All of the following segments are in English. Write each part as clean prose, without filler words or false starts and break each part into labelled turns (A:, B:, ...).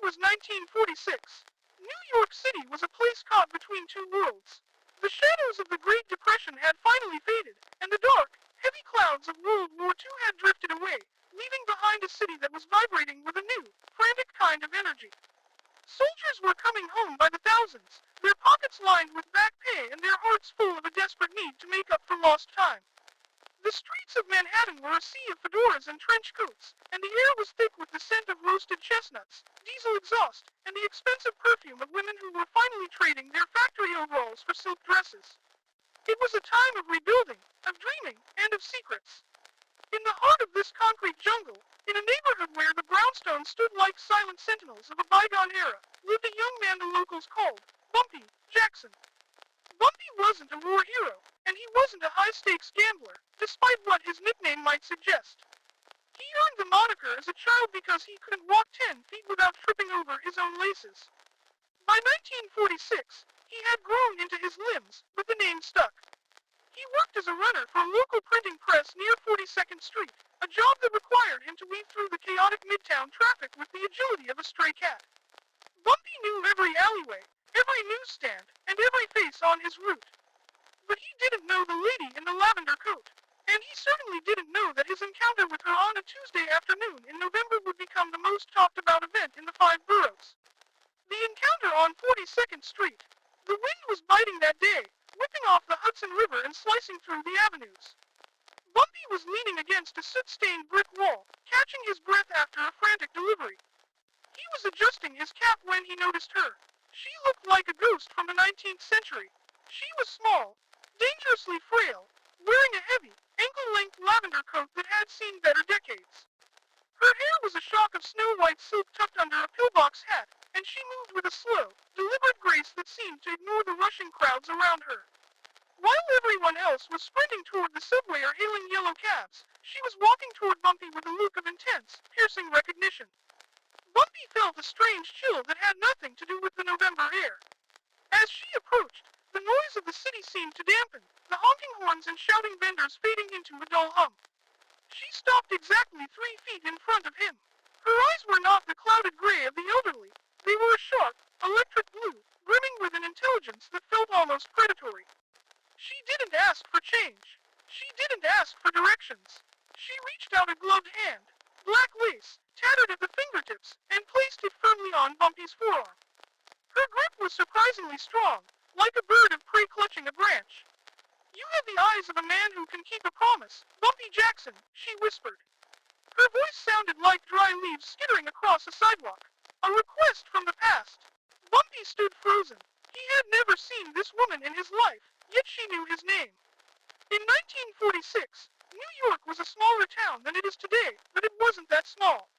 A: was 1946. New York City was a place caught between two worlds. The shadows of the Great Depression had finally faded, and the dark, heavy clouds of World War II had drifted away, leaving behind a city that was vibrating with a new, frantic kind of energy. Soldiers were coming home by the thousands, their pockets lined with back pay and their hearts full of a desperate need to make up for lost time. The streets of Manhattan were a sea of fedoras and trench coats, and the air was thick with the scent of roasted chestnuts, diesel exhaust, and the expensive perfume of women who were finally trading their factory overalls for silk dresses. It was a time of rebuilding, of dreaming, and of secrets. In the heart of this concrete jungle, in a neighborhood where the brownstones stood like silent sentinels of a bygone era, lived a young man the locals called Bumpy Jackson. Bumpy wasn't a war hero, and he wasn't a high-stakes gambler, despite what his nickname might suggest. He earned the moniker as a child because he couldn't walk 10 feet without tripping over his own laces. By 1946, he had grown into his limbs, but the name stuck. He worked as a runner for a local printing press near 42nd Street, a job that required him to weave through the chaotic midtown traffic with the agility of a stray cat. Bumpy knew every alleyway, every newsstand, and every face on his route. But he didn't know the lady in the lavender coat, and he certainly didn't know that his encounter with her on a Tuesday afternoon in November would become the most talked about event in the 5 boroughs. The encounter on 42nd Street. The wind was biting that day, whipping off the Hudson River and slicing through the avenues. Bumpy was leaning against a soot-stained brick wall, catching his breath after a frantic delivery. He was adjusting his cap when he noticed her. She looked like a ghost from the 19th century. She was small, dangerously frail, wearing a heavy, ankle-length lavender coat that had seen better decades. Her hair was a shock of snow-white silk tucked under a pillbox hat, and she moved with a slow, deliberate grace that seemed to ignore the rushing crowds around her. While everyone else was sprinting toward the subway or hailing yellow cabs, she was walking toward Bumpy with a look of intense, piercing recognition. Bumpy felt a strange chill that had nothing to do with the November air. As she approached, the noise of the city seemed to dampen, the honking horns and shouting vendors fading into a dull hum. She stopped exactly 3 feet in front of him. Her eyes were not the clouded gray of the elderly. They were a sharp, electric blue, brimming with an intelligence that felt almost predatory. She didn't ask for change. She didn't ask for directions. She reached out a gloved hand, black lace, tattered at the fingertips, and placed it firmly on Bumpy's forearm. Her grip was surprisingly strong, like a bird of prey clutching a branch. "You have the eyes of a man who can keep a promise, Bumpy Jackson," she whispered. Her voice sounded like dry leaves skittering across a sidewalk, a request from the past. Bumpy stood frozen. He had never seen this woman in his life, yet she knew his name. In 1946, New York was a smaller town than it is today, but it wasn't that small.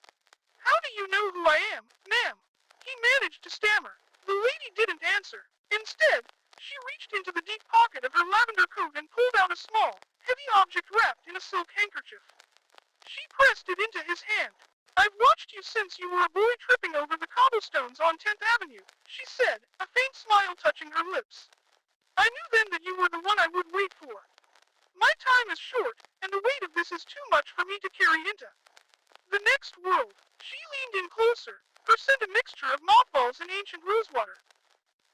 A: "How do you know who I am, ma'am?" He managed to stammer. The lady didn't answer. Instead, she reached into the deep pocket of her lavender coat and pulled out a small, heavy object wrapped in a silk handkerchief. She pressed it into his hand. "I've watched you since you were a boy tripping over the cobblestones on 10th Avenue, she said, a faint smile touching her lips. "I knew then that you were the one I would wait for. My time is short, and the weight of this is too much for me to carry into the next world." She leaned in closer, her scent a mixture of mothballs and ancient rosewater.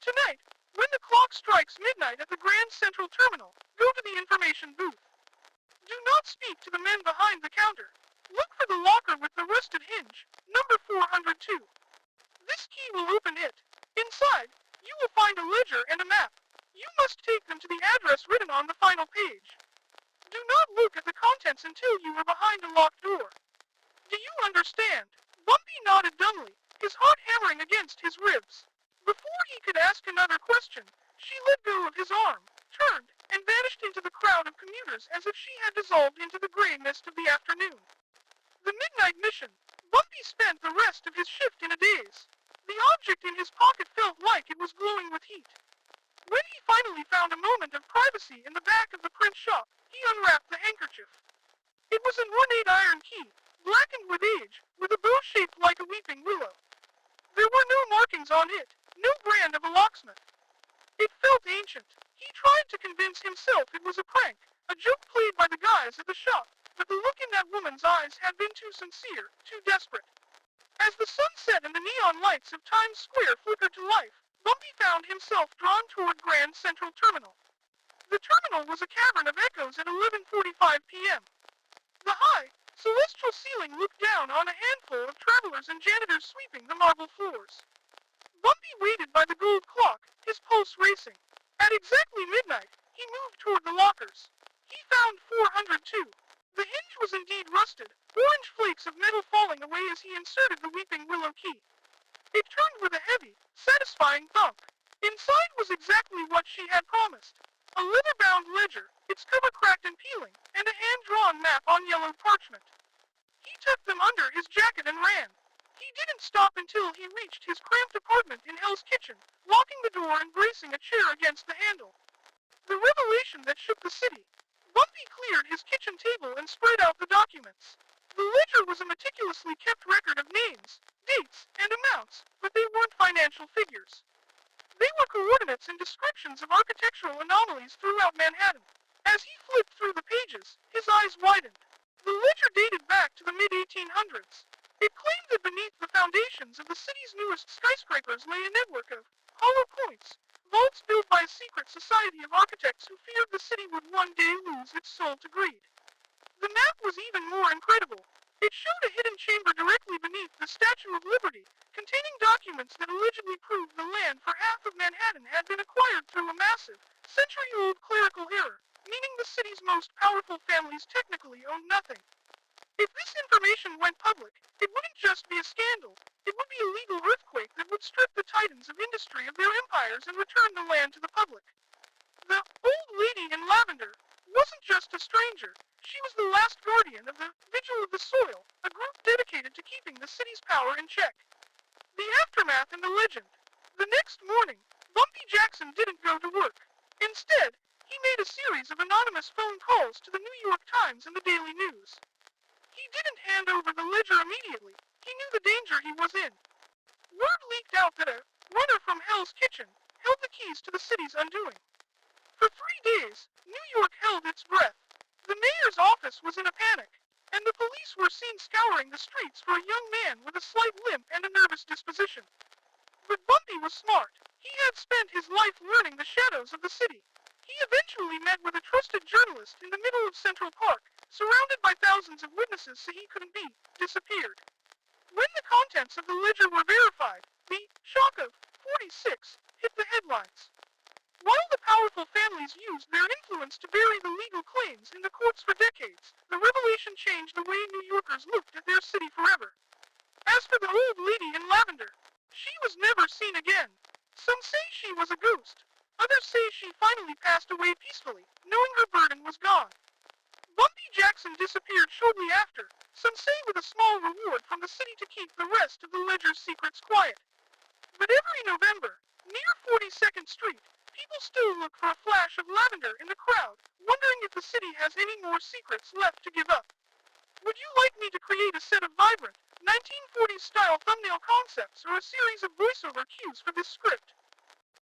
A: "Tonight, when the clock strikes midnight at the Grand Central Terminal, go to the information booth. Do not speak to the men behind the counter. Look for the locker with the rusted hinge, number 402. This key will open it. Inside, you will find a ledger and a map. You must take them to the address written on the final page. Do not look at the contents until you are behind a locked door. Do you understand?" Bumpy nodded dumbly, his heart hammering against his ribs. Before he could ask another question, she let go of his arm, turned, and vanished into the crowd of commuters as if she had dissolved into the gray mist of the afternoon. The midnight mission. Bumpy spent the rest of his shift in a daze. The object in his pocket felt like it was glowing with heat. When he finally found a moment of privacy in the back of the print shop, he unwrapped the handkerchief. It was an ornate iron key, blackened with age, with a bow shaped like a weeping willow. There were no markings on it, no brand of a locksmith. It felt ancient. He tried to convince himself it was a prank, a joke played by the guys at the shop, but the look in that woman's eyes had been too sincere, too desperate. As the sun set and the neon lights of Times Square flickered to life, Bumpy found himself drawn toward Grand Central Terminal. The terminal was a cavern of echoes at 11:45 p.m. The high, celestial ceiling looked down on a handful of travelers and janitors sweeping the marble floors. Bumpy waited by the gold clock, his pulse racing. At exactly midnight, he moved toward the lockers. He found 402. The hinge was indeed rusted, orange flakes of metal falling away as he inserted the weeping willow key. It turned with a heavy, satisfying thump. Inside was exactly what she had promised. A leather-bound ledger, its cover cracked and peeling, and a hand-drawn map on yellow parchment. He tucked them under his jacket and ran. He didn't stop until he reached his cramped apartment in Hell's Kitchen, locking the door and bracing a chair against the handle. The revelation that shook the city. Bumpy cleared his kitchen table and spread out the documents. The ledger was a meticulously kept record of names, dates, and amounts, but they weren't financial figures. They were coordinates and descriptions of architectural anomalies throughout Manhattan. As he flipped through the pages, his eyes widened. The ledger dated back to the mid-1800s. It claimed that beneath the foundations of the city's newest skyscrapers lay a network of hollow points, vaults built by a secret society of architects who feared the city would one day lose its soul to greed. The map was even more incredible. It showed a hidden chamber directly beneath the Statue of Liberty, containing documents that allegedly proved the land for half of Manhattan had been acquired through a massive, century-old clerical error, meaning the city's most powerful families technically owned nothing. If this information went public, it wouldn't just be a scandal. It would be a legal earthquake that would strip the titans of industry of their empires and return the land to the public. The old lady in lavender wasn't just a stranger. She was the last guardian of the Vigil of the Soil, a group dedicated to keeping the city's power in check. The aftermath and the legend. The next morning, Bumpy Jackson didn't go to work. Instead, he made a series of anonymous phone calls to the New York Times and the Daily News. He didn't hand over the ledger immediately. He knew the danger he was in. Word leaked out that a runner from Hell's Kitchen held the keys to the city's undoing. For 3 days, New York held its breath. The mayor's office was in a panic, and the police were seen scouring the streets for a young man with a slight limp and a nervous disposition. But Bumpy was smart. He had spent his life learning the shadows of the city. He eventually met with a trusted journalist in the middle of Central Park, surrounded by thousands of witnesses so he couldn't be disappeared. When the contents of the ledger were verified, the shock of 46 hit the headlines. While the powerful families used their influence to bury the legal claims in the courts for decades, the revelation changed the way New Yorkers looked at their city forever. As for the old lady in lavender, she was never seen again. Some say she was a ghost. Others say she finally passed away peacefully, knowing her burden was gone. Bumpy Jackson disappeared shortly after, some say with a small reward from the city to keep the rest of the ledger's secrets quiet. But every November, near 42nd Street, people still look for a flash of lavender in the crowd, wondering if the city has any more secrets left to give up. Would you like me to create a set of vibrant, 1940s-style thumbnail concepts or a series of voiceover cues for this script?